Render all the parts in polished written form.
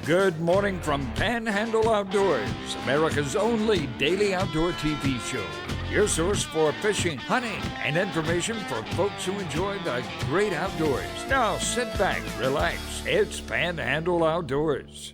Good morning from Panhandle Outdoors, America's only daily outdoor TV show. Your source for fishing, hunting, and information for folks who enjoy the great outdoors. Now sit back, relax. It's Panhandle Outdoors.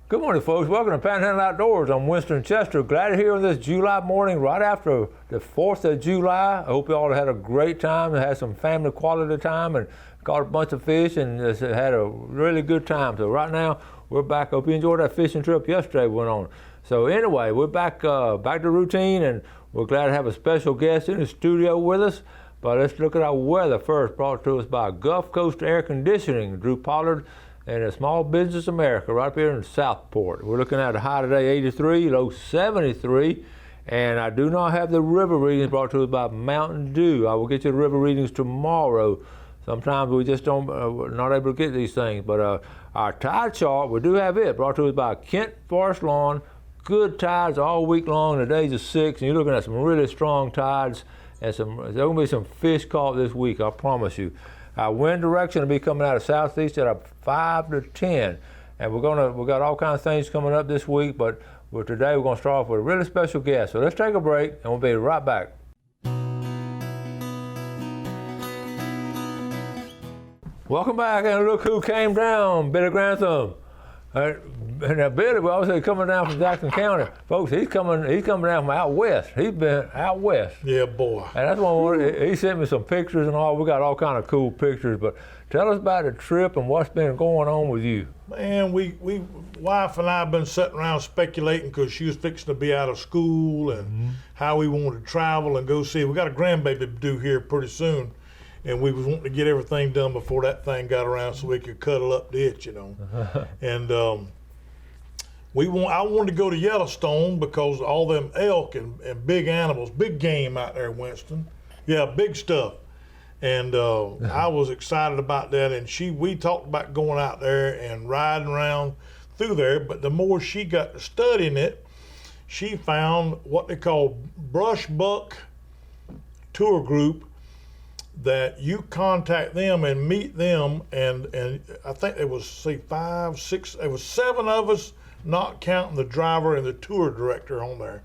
Good morning, folks. Welcome to Panhandle Outdoors. I'm Winston Chester. Glad to hear on this July morning, right after the 4th of July. I hope you all had a great time and had some family quality time and caught a bunch of fish and just had a really good time. So right now, we're back. Hope you enjoyed that fishing trip yesterday we went on. So anyway, we're back to routine, and we're glad to have a special guest in the studio with us. But let's look at our weather first, brought to us by Gulf Coast Air Conditioning, Drew Pollard, and a Small Business America right up here in Southport. We're looking at a high today, 83, low 73, and I do not have the river readings brought to us by Mountain Dew. I will get you the river readings tomorrow. Sometimes we just don't, we're not able to get these things, but our tide chart, we do have it, brought to us by Kent Forest Lawn. Good tides all week long. The days are 6, and you're looking at some really strong tides, and there's going to be some fish caught this week, I promise you. Our wind direction will be coming out of southeast at a 5 to 10, and we got all kinds of things coming up this week, but today we're going to start off with a really special guest. So let's take a break, and we'll be right back. Welcome back, and look who came down, Billy Grantham. And now Billy, we also coming down from Jackson County. Folks, he's coming down from out west. He's been out west. Yeah, boy. And that's one, he sent me some pictures and all. We got all kind of cool pictures, but tell us about the trip and what's been going on with you. Man, wife and I have been sitting around speculating because she was fixing to be out of school and how we wanted to travel and go see. We got a grandbaby due here pretty soon. And we was wanting to get everything done before that thing got around so we could cuddle up the itch, you know. And I wanted to go to Yellowstone because all them elk and big animals, big game out there in Winston. Yeah, big stuff. And I was excited about that. And we talked about going out there and riding around through there. But the more she got to studying it, she found what they call brush buck tour group, that you contact them and meet them, and I think there was 5, 6, there was 7 of us, not counting the driver and the tour director on there.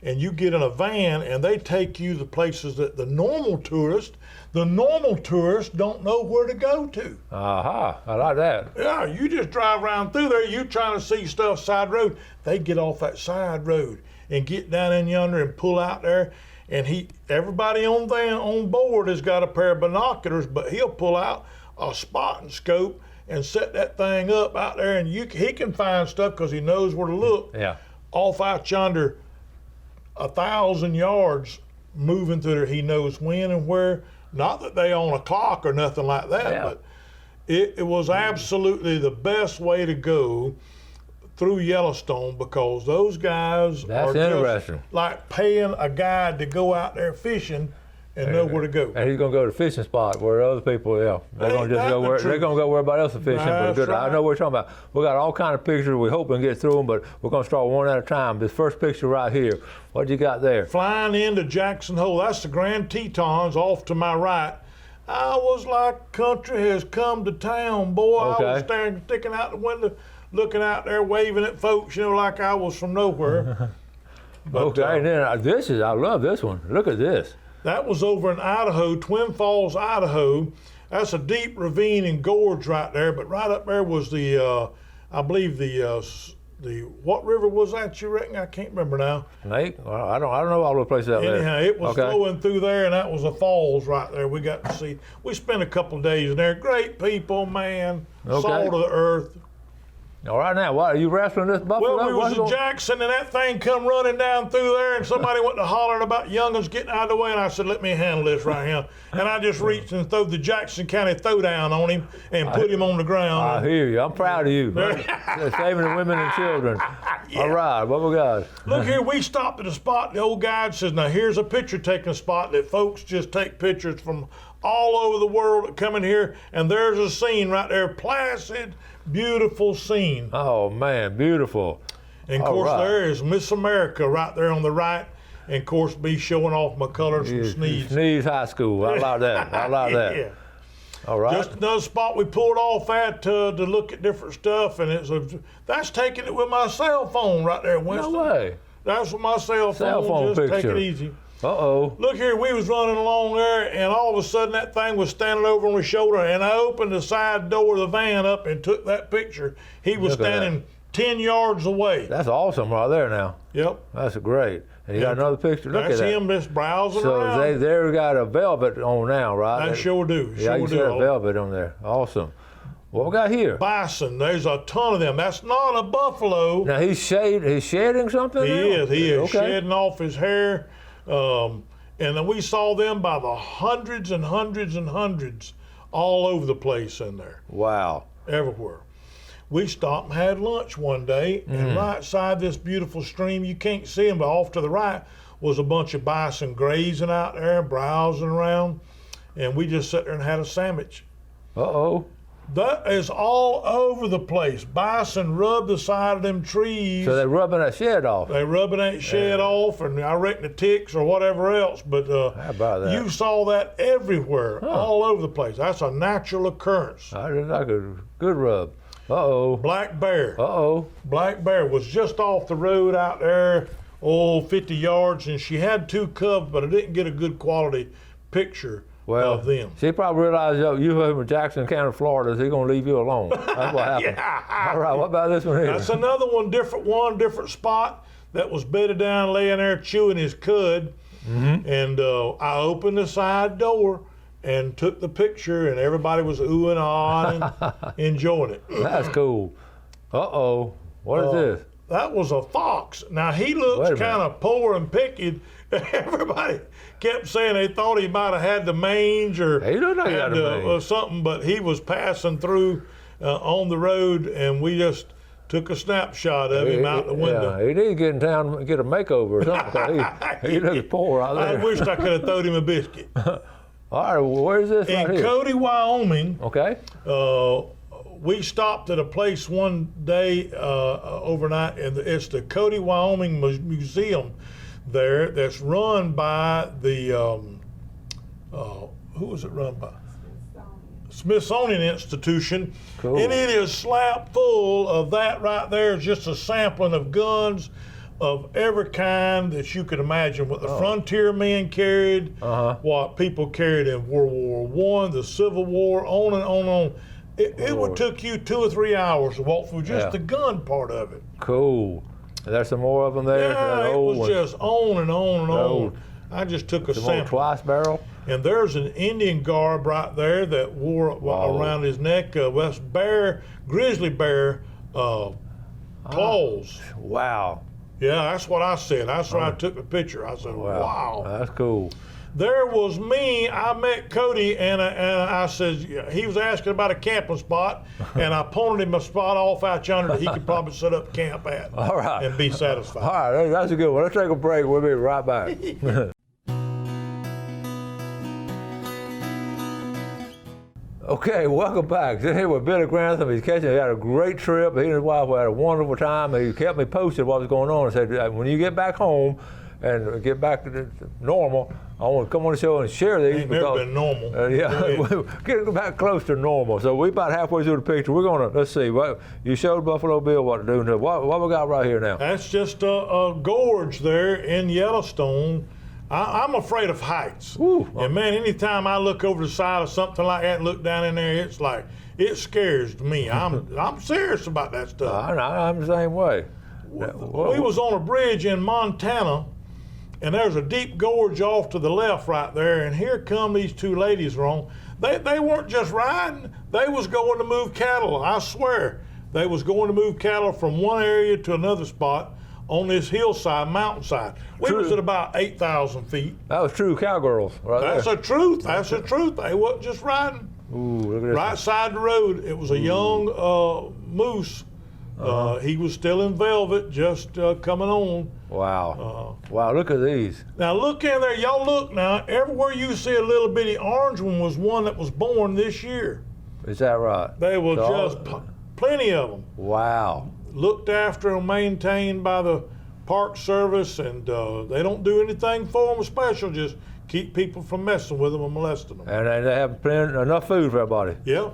And you get in a van and they take you to places that the normal tourists don't know where to go to. Aha, I like that. Yeah, you just drive around through there, you trying to see stuff side road. They get off that side road and get down in yonder and pull out there. And everybody on board has got a pair of binoculars, but he'll pull out a spotting scope and set that thing up out there, and he can find stuff because he knows where to look. Yeah. Off out yonder, 1,000 yards moving through there. He knows when and where. Not that they own a clock or nothing like that, but it was absolutely the best way to go through Yellowstone, because those guys are just like paying a guide to go out there fishing and know where to go. And he's gonna go to the fishing spot where other people, they're gonna just go where they're gonna go where everybody else is fishing. But good, right. I know what you're talking about. We got all kind of pictures. We hope we can get through them, but we're gonna start one at a time. This first picture right here. What you got there? Flying into Jackson Hole. That's the Grand Tetons off to my right. I was like, country has come to town, boy. Okay. I was sticking out the window, looking out there, waving at folks, like I was from nowhere. But, okay, and then I love this one. Look at this. That was over in Idaho, Twin Falls, Idaho. That's a deep ravine and gorge right there, but right up there was the, I believe what river was that, you reckon? I can't remember now. Lake? I don't know all the places out there. Anyhow, it was flowing through there, and that was the falls right there. We got to see. We spent a couple of days in there. Great people, man. Salt of the earth. All right, now, what, are you wrestling this buffalo? Well, we was in Jackson, and that thing come running down through there, and somebody went to hollering about young'uns getting out of the way, and I said, let me handle this right here. And I just reached and threw the Jackson County throwdown on him and put him on the ground. I hear you. I'm proud of you. Saving the women and children. Yeah. All right, what we got? Look here, we stopped at a spot. The old guide says, now here's a picture-taking spot that folks just take pictures from all over the world that come in here, and there's a scene right there, placid, beautiful scene. Oh man, beautiful. And of course there is Miss America right there on the right, and of course be showing off my colors from Sneeze. Sneeze High School, I like that, I like that. Yeah. All right. Just another spot we pulled off at to look at different stuff, and that's taking it with my cell phone right there, Winston. No way. That's with my cell phone just picture. take it easy. Uh-oh. Look here, we was running along there, and all of a sudden that thing was standing over on his shoulder, and I opened the side door of the van up and took that picture. He was standing 10 yards away. That's awesome right there now. Yep. That's great. And you got another picture. Look at that. That's him just browsing So around. they got a velvet on now, right? I sure do. Yeah, you got a velvet on there. Awesome. What we got here? Bison. There's a ton of them. That's not a buffalo. Now he's shedding something. He now? is shedding off his hair. And then we saw them by the hundreds and hundreds and hundreds all over the place in there. Wow. Everywhere. We stopped and had lunch one day, and right side this beautiful stream, you can't see them, but off to the right was a bunch of bison grazing out there, browsing around, and we just sat there and had a sandwich. Uh-oh. That is all over the place. Bison rub the side of them trees. So they're rubbing that shed off. They rubbing that shed off, and I reckon the ticks or whatever else. But How about that? you saw that everywhere, all over the place. That's a natural occurrence. I just like a good rub. Uh-oh. Black bear. Uh-oh. Black bear was just off the road out there, 50 yards, and she had 2 cubs, but I didn't get a good quality picture of them. She probably realized you live in Jackson County, Florida, so he's going to leave you alone. That's what happened. Yeah. All right, what about this one here? That's another different spot that was bedded down, laying there chewing his cud. And I opened the side door and took the picture, and everybody was oohing and ahhing and enjoying it. That's cool. Uh-oh. What is this? That was a fox. Now, he looks kind of poor and picky. Everybody kept saying they thought he might have had the mange or, He looked like he had the mange. or something, but he was passing through on the road, and we just took a snapshot of him out the window. Yeah, he did get in town and get a makeover or something. 'Cause he looks poor out there. I wished I could have thrown him a biscuit. All right, well, where's this right In here? Cody, Wyoming, Okay. we stopped at a place one day overnight, and it's the Cody, Wyoming Museum there that's run by the, who was it run by? Smithsonian Institution. Cool. And it is slap full of that right there. It's just a sampling of guns of every kind that you could imagine, what the frontier men carried, what people carried in World War I, the Civil War, on and on and on. It would took you 2 or 3 hours to walk through just the gun part of it. Cool. There's some more of them there. Yeah, it was just on and on and on. I just took a Some more sample. twice barrel. And there's an Indian garb right there that wore around his neck. That's grizzly bear claws. Wow. Yeah, that's what I said. That's why I took the picture. I said, wow. That's cool. There was me. I met Cody, and I said, he was asking about a camping spot, and I pointed him a spot off out yonder that he could probably set up camp at. All right. And be satisfied. All right, that's a good one. Let's take a break. We'll be right back. Okay, welcome back. Sitting here with Billy Grantham. He had a great trip. He and his wife had a wonderful time. He kept me posted what was going on and said, when you get back home and get back to normal, I want to come on the show and share these. Ain't never been normal. Getting back close to normal. So we're about halfway through the picture. We're going to, let's see, you showed Buffalo Bill what to do. What we got right here now? That's just a gorge there in Yellowstone. I'm afraid of heights. Ooh. And man, anytime I look over the side of something like that and look down in there, it's like, it scares me. I'm serious about that stuff. I'm the same way. We was on a bridge in Montana, and there's a deep gorge off to the left right there, and here come these 2 ladies wrong. They weren't just riding, they was going to move cattle, I swear. They was going to move cattle from one area to another spot on this hillside, mountainside. We was at about 8,000 feet. That was true cowgirls right there. That's the truth. That's the truth. They wasn't just riding. Ooh, look at this. Right side the road. It was a young moose. He was still in velvet, just coming on. Wow. Wow, look at these. Now look in there. Y'all look now. Everywhere you see a little bitty orange one was one that was born this year. Is that right? They were plenty of them. Wow. Looked after and maintained by the Park Service, and they don't do anything for them special. Just keep people from messing with them and molesting them. And they have enough food for everybody. Yeah.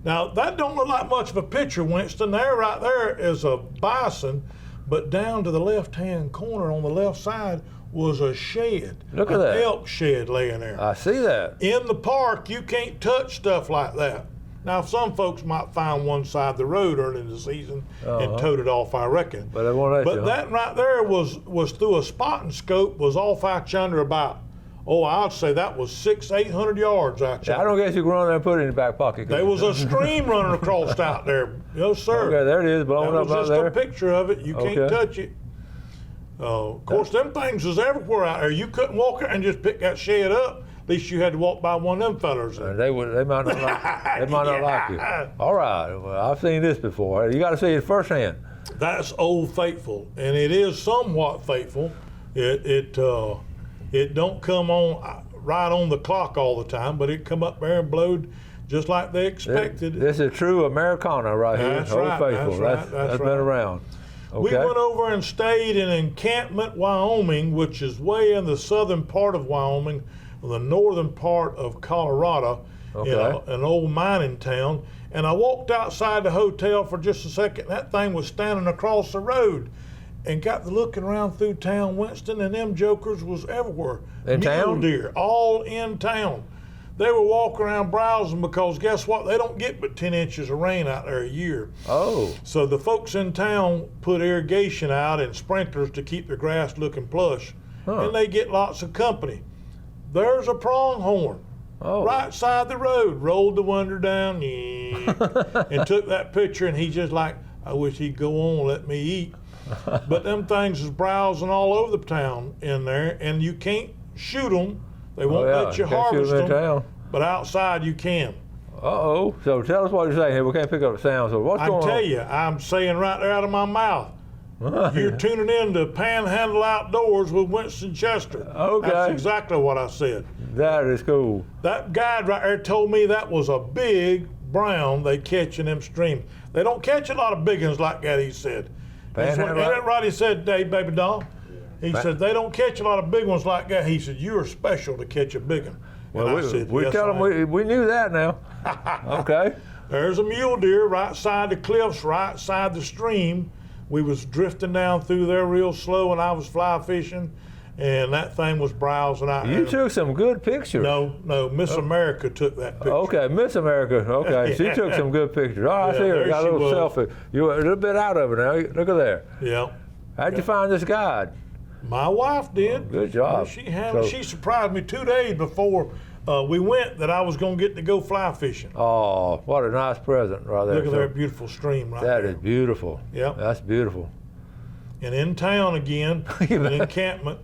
Now, that don't look like much of a picture, Winston. Right there is a bison, but down to the left-hand corner on the left side was a shed. Look at that. An elk shed laying there. I see that. In the park, you can't touch stuff like that. Now, some folks might find one side of the road early in the season and tote it off, I reckon. But they won't let you, that right there was through a spotting scope, was off out yonder about, I'd say that was 600-800 yards out yonder. I don't guess you can run there and put it in your back pocket. There was a stream running across out there. Yes, sir. Okay, there it is, blowing up out there. That was just a picture of it. You can't touch it. Of course, them things was everywhere out there. You couldn't walk out and just pick that shed up. At least you had to walk by one of them fellers. They might not like. They might not like you. All right. Well, I've seen this before. You got to see it firsthand. That's Old Faithful, and it is somewhat faithful. It don't come on right on the clock all the time, but it come up there and blowed just like they expected. This is true Americana right here. That's Old right. Faithful. That's been right. around. Okay. We went over and stayed in Encampment, Wyoming, which is way in the southern part of Wyoming, the northern part of Colorado, an old mining town. And I walked outside the hotel for just a second. That thing was standing across the road, and got to looking around through town, Winston, and them jokers was everywhere. In town? Mule deer, all in town. They were walking around browsing because guess what? They don't get but 10 inches of rain out there a year. Oh. So the folks in town put irrigation out and sprinklers to keep the grass looking plush. And they get lots of company. There's a pronghorn right side the road, rolled the window down and took that picture, and he just like, I wish he'd go on and let me eat. But them things is browsing all over the town in there, and you can't shoot them. They won't let you harvest them, but outside you can. Uh-oh. So tell us what you're saying here. We can't pick up the sound. So what's going on? I tell you, I'm saying right there out of my mouth. You're tuning in to Panhandle Outdoors with Winston Chester. Okay. That's exactly what I said. That is cool. That guide right there told me that was a big brown they catch in them streams. They don't catch a lot of big ones like that, he said. Ain't that right? He said, Dave, baby doll. He said, they don't catch a lot of big ones like that. He said, you are special to catch a big one. Well, and I said, we yes, tell them we knew that now. Okay. There's a mule deer right side the cliffs, right side the stream. We was drifting down through there real slow, and I was fly fishing, and that thing was browsing out. You took some good pictures. No, Miss America took that picture. Okay, Miss America. Okay, she took some good pictures. Oh, I see her. Got a little selfie. You're a little bit out of it now. Look at there. Yeah. How'd you find this guide? My wife did. Good job. She surprised me 2 days before we went that I was going to get to go fly fishing. Oh, what a nice present right there. Look at that beautiful stream right there. That is beautiful. Yep. That's beautiful. And in town again, an encampment.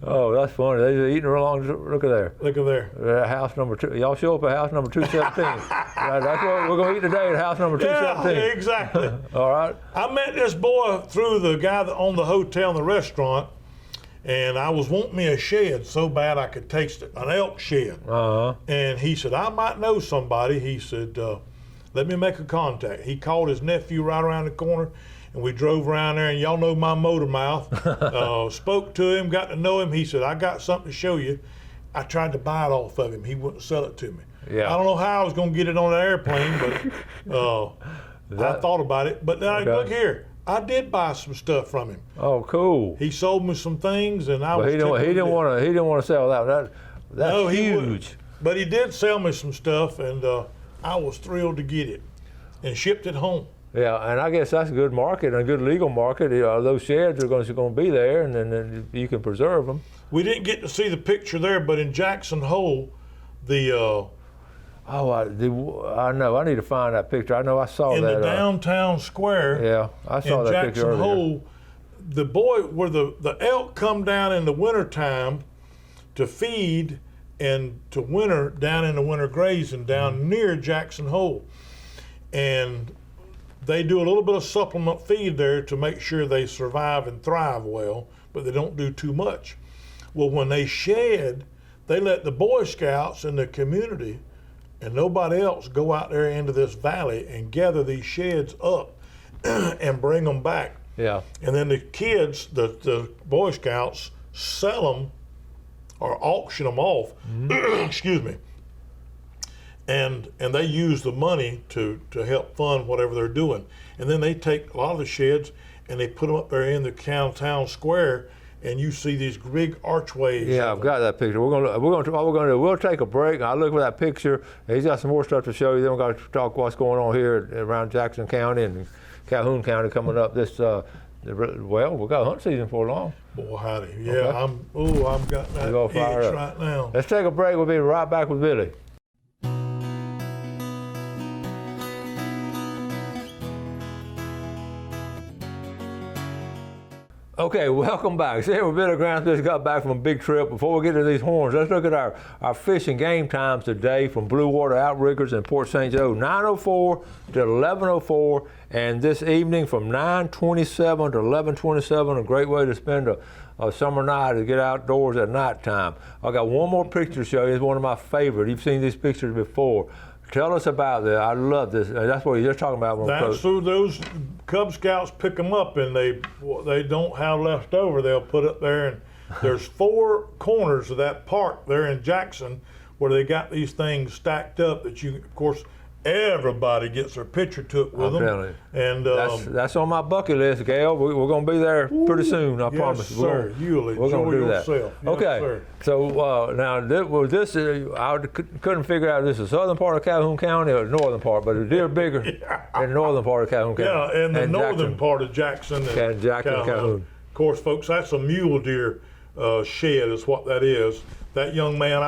Oh, that's funny. They're eating along. Look at there. Look at there. House number 2. Y'all show up at house number 217. Right, that's what we're going to eat today at house number 217. Yeah, exactly. All right. I met this boy through the guy that owned the hotel and the restaurant, and I was wanting me a shed so bad I could taste it, an elk shed. Uh-huh. And he said, I might know somebody. He said, let me make a contact. He called his nephew right around the corner, and we drove around there, and y'all know my motor mouth. Spoke to him, got to know him. He said, I got something to show you. I tried to buy it off of him. He wouldn't sell it to me. Yeah. I don't know how I was going to get it on an airplane, but I thought about it. But then look here. I did buy some stuff from him. Oh, cool. He sold me some things, and But he didn't want to sell that. That's huge. But he did sell me some stuff, and I was thrilled to get it, and shipped it home. Yeah, and I guess that's a good market and a good legal market. Those sheds are going to be there, and then you can preserve them. We didn't get to see the picture there, but in Jackson Hole, I know. I need to find that picture. I know I saw in that. In the downtown square. Yeah, I saw that Jackson picture earlier. Hole, the boy where the elk come down in the wintertime to feed and to winter down in the winter grazing down near Jackson Hole. And they do a little bit of supplement feed there to make sure they survive and thrive well, but they don't do too much. Well, when they shed, they let the Boy Scouts in the community and nobody else go out there into this valley and gather these sheds up and bring them back. Yeah. And then the kids, the Boy Scouts, sell them or auction them off. Excuse me. And they use the money to help fund whatever they're doing. And then they take a lot of the sheds and they put them up there in the town square, and you see these big archways. Yeah, I've got that picture. What we're gonna do, we'll take a break. I'll look for that picture. He's got some more stuff to show you. Then we're going to talk what's going on here around Jackson County and Calhoun County coming up this. Well, we got hunt season for long. Boy, howdy. Yeah, Okay. I'm got that Go fire itch up. right now. Let's take a break. We'll be right back with Billy. Okay, welcome back. See, we're Billy Grant just got back from a big trip. Before we get to these horns, let's look at our fish and game times today from Blue Water Outriggers in Port St. Joe, 9:04 to 11:04, and this evening from 9:27 to 11:27, a great way to spend a summer night to get outdoors at nighttime. I got one more picture to show you. It's one of my favorites. You've seen these pictures before. Tell us about this. I love this. That's what you're just talking about. That's so those Cub Scouts pick them up, and they don't have left over. They'll put it there, and there's 4 corners of that park there in Jackson where they got these things stacked up that you, of course, everybody gets their picture took with them. And that's on my bucket list, Gail. We're going to be there pretty soon. I promise. Yes, sir. You'll enjoy yourself. Yes, okay. Sir. So now this I couldn't figure out if this is the southern part of Calhoun County or the northern part, but the deer bigger in the northern part of Calhoun County. Yeah, in the northern part of Jackson and Calhoun. Of course, folks, that's a mule deer shed is what that is. That young man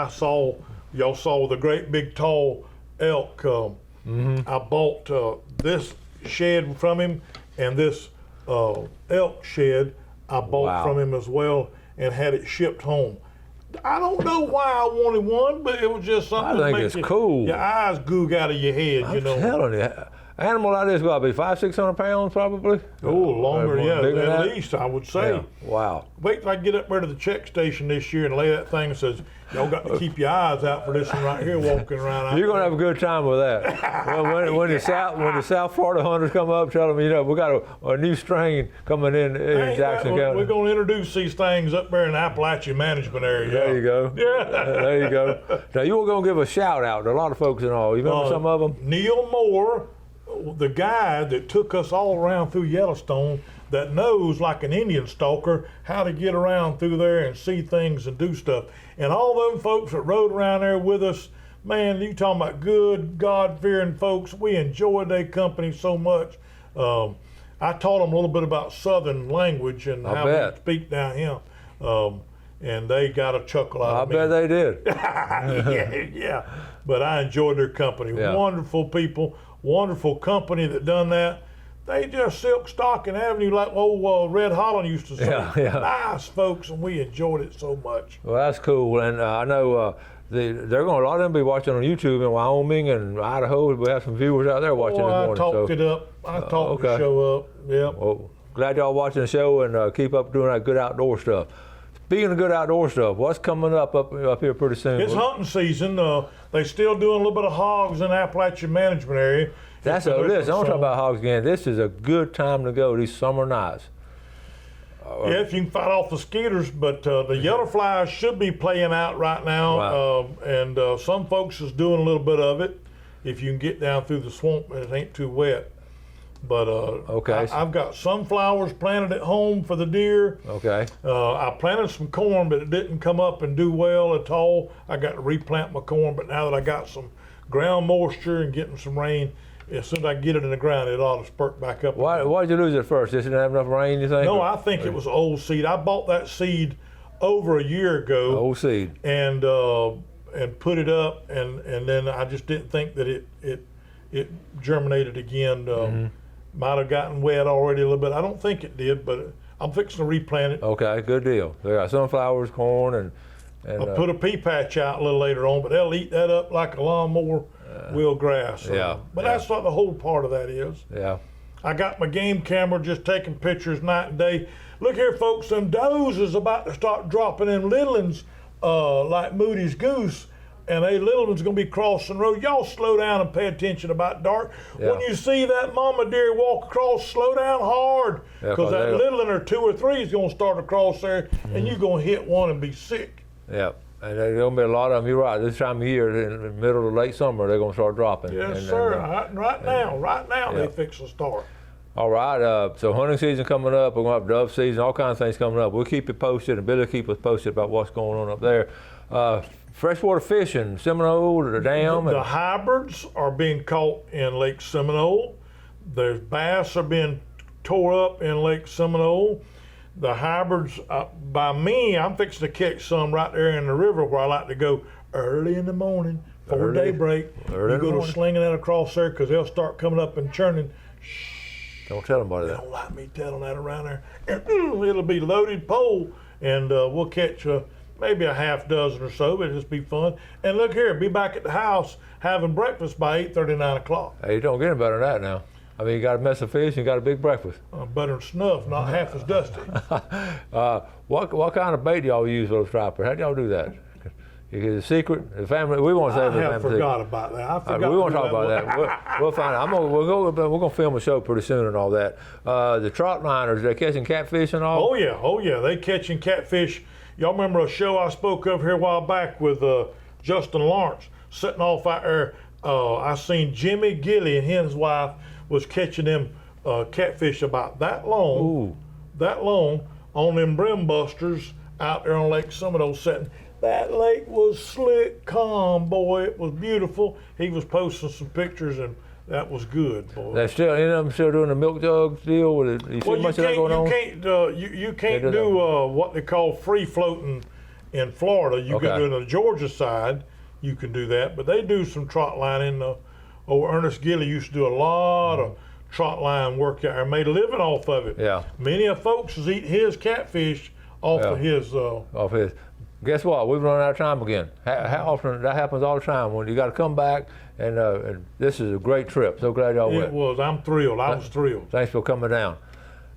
y'all saw the great big tall elk. I bought this shed from him, and this elk shed I bought from him as well, and had it shipped home. I don't know why I wanted one, but it was just something I think it's cool. Your eyes goog out of your head, I'm telling you. Animal like this got to be 500-600 pounds probably. Oh, longer, yeah, at least I would say. Yeah. Wow. Wait till I get up there to the check station this year and lay that thing and says, y'all got to keep your eyes out for this one right here walking around. You're gonna have a good time with that. when the South Florida hunters come up, tell them, we got a new strain coming in Jackson County. We're gonna introduce these things up there in the Appalachian Management area. There you go. Yeah. There you go. Now you were gonna give a shout out to a lot of folks and all. You remember some of them? Neil Moore, the guy that took us all around through Yellowstone, that knows like an Indian stalker how to get around through there and see things and do stuff. And all them folks that rode around there with us, man, you talking about good, God-fearing folks. We enjoyed their company so much. I taught them a little bit about Southern language and how we speak down here. And they got a chuckle out of me. I bet they did. yeah. But I enjoyed their company. Yeah. Wonderful people, wonderful company that done that. They just silk stocking Avenue like old Red Holland used to say. Yeah. Nice folks, and we enjoyed it so much. Well, that's cool, and I know they're going. A lot of them be watching on YouTube in Wyoming and Idaho. We have some viewers out there watching this morning. I talked it up. I talked the show up. Yeah. Well, glad y'all watching the show and keep up doing that good outdoor stuff. Speaking of good outdoor stuff, what's coming up here pretty soon? It's hunting season. They still doing a little bit of hogs in the Appalachian Management area. That's this. I don't talk about hogs again. This is a good time to go these summer nights. Yeah, if you can fight off the skeeters, but the yellow flies should be playing out right now. Wow. And some folks is doing a little bit of it. If you can get down through the swamp and it ain't too wet. But I've got sunflowers planted at home for the deer. Okay. I planted some corn, but it didn't come up and do well at all. I got to replant my corn, but now that I got some ground moisture and getting some rain, as soon as I get it in the ground, it ought to spurt back up. Why did you lose it first? Just didn't have enough rain, you think? No, I think it was old seed. I bought that seed over a year ago. Old seed. And put it up, and then I just didn't think that it germinated again. Might have gotten wet already a little bit. I don't think it did, but I'm fixing to replant it. Okay, good deal. They got sunflowers, corn, and I'll put a pea patch out a little later on, but they'll eat that up like a lawnmower wheel grass. But that's what the whole part of that is. Yeah. I got my game camera just taking pictures night and day. Look here, folks, them does is about to start dropping in littlen's like Moody's goose. and a little one's gonna be crossing the road. Y'all slow down and pay attention about dark. Yeah. When you see that mama deer walk across, slow down hard, because that little one or 2 or 3 is gonna start across there, and you're gonna hit one and be sick. Yeah. And there's going to be a lot of them. You're right. This time of year, in the middle of late summer, they're going to start dropping. Yes, sir. Right now, they fix to start. All right. So hunting season coming up. We're going to have dove season, all kinds of things coming up. We'll keep you posted, and Billy will keep us posted about what's going on up there. Freshwater fishing, Seminole, the dam. The hybrids are being caught in Lake Seminole. There's bass are being tore up in Lake Seminole. The hybrids, by me, I'm fixing to catch some right there in the river where I like to go early in the morning, before daybreak. You go to slinging that across there because they'll start coming up and churning. Shh. Don't tell them about They that. don't like me telling that around there. And it'll be loaded pole, and we'll catch maybe a half dozen or so, but it'll just be fun. And look here, be back at the house having breakfast by 8:30, 9 o'clock. Hey, you don't get any better than that now. I mean, you got a mess of fish, you got a big breakfast. Butter and snuff, not half as dusty. What kind of bait do y'all use for those stripers? How do y'all do that? Is it a secret? The family, we won't say the family I secret. forgot about that. I forgot. We won't talk about that. We'll find out. We're going to film a show pretty soon and all that. The trout liners, they're catching catfish and all? Oh yeah, they catching catfish. Y'all remember a show I spoke of here a while back with Justin Lawrence sitting off out there. I seen Jimmy Gilly and his wife was catching them catfish about that long, on them brim busters out there on Lake Seminole setting. That lake was slick, calm, boy. It was beautiful. He was posting some pictures, and that was good, boy. They're still, any of them still doing the milk jug deal with it? You see much of that going on? You can't do what they call free floating in Florida. You can do it on the Georgia side. You can do that, but they do some trot lining. Ernest Gilly used to do a lot of trot line work out there, made a living off of it. Yeah. Many of folks is eating his catfish off of his. Off his. Guess what? We've run out of time again. How often that happens all the time when you got to come back, and this is a great trip. So glad y'all went. It was. I'm thrilled. I was thrilled. Thanks for coming down.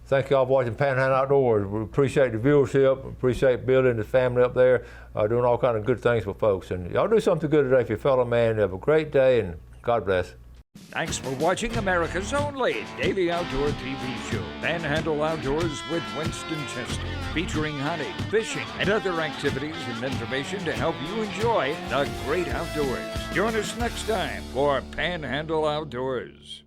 Thank y'all for watching Panhandle Outdoors. We appreciate the viewership. Appreciate Billy and his family up there doing all kind of good things for folks. And y'all do something good today for your fellow man. Have a great day, and God bless. Thanks for watching America's only daily outdoor TV show, Panhandle Outdoors with Winston Chester, featuring hunting, fishing, and other activities and information to help you enjoy the great outdoors. Join us next time for Panhandle Outdoors.